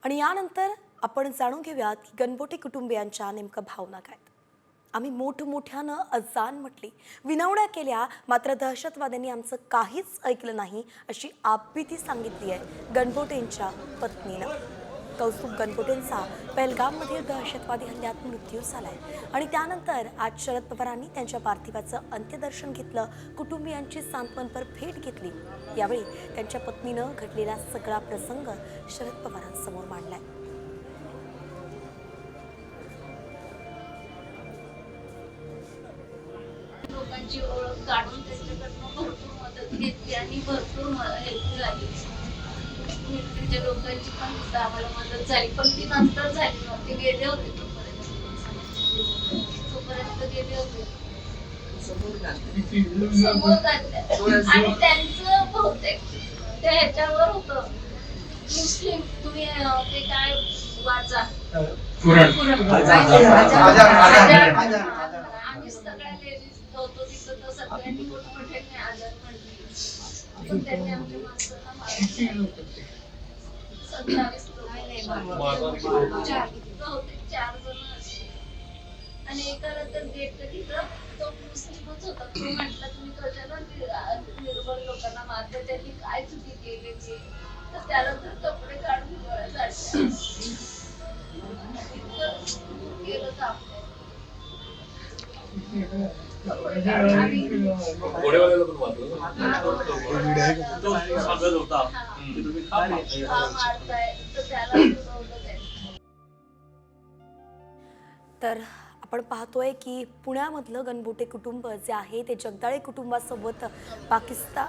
आणि यानंतर आपण जाणून घेऊयात की गणबोटे कुटुंबियांच्या नेमकं भावना काय। आम्ही मोठमोठ्यानं अजान म्हटली, विनवण्या केल्या, मात्र दहशतवाद्यांनी आमचं काहीच ऐकलं नाही अशी आपबीती सांगितली आहे गणबोटेंच्या पत्नीनं। कौस्तुभ गणबोटेंचा पहलगाममधील दहशतवादी हल्ल्यात मृत्यू झालाय आणि त्यानंतर आज शरद पवारांनी त्यांच्या पार्थिवाचं अंत्यदर्शन घेतलं, कुटुंबियांची सांत्वनपर भेट घेतली। यावेळी त्यांच्या पत्नीनं घडलेला सगळा प्रसंग शरद पवारांसमोर मांडलाय। लोकांची ओळख काढून त्यांच्याकडनं भरपूर मदत घेतली आणि भरपूर हेल्प झाली। मिलिटरीच्या लोकांची पण तिथं आम्हाला मदत झाली, पण ती नंतर झाली नव्हती, गेले होते तोपर्यंत गेले होते समोर घातल्या आणि त्यांचं बहुतेक त्या ह्याच्यावर होतं मुस्लिम, तुम्ही ते काय वाचा आम्ही सगळ्या लेडीज होतो तिथं, तर सगळ्यांनी मोठमोठ्याने आजारी म्हणली, पण त्यांनी आमच्या माणसाला मारलं। 27 बहुतेक 4 जण असते आणि एकाला तर गेट तिथं तो मुस्लिमच होता, तो म्हटला तुम्ही कशाला निर्बळ लोकांना मारता, त्यांनी काय चुकी केली, तर त्याला तर कपडे काढून गोळ्या झाडल्या केलं काम। तर आपण पाहतोय की पुण्यामधलं गणबोटे कुटुंब जे आहे ते जगदाळे कुटुंबासोबत पाकिस्तान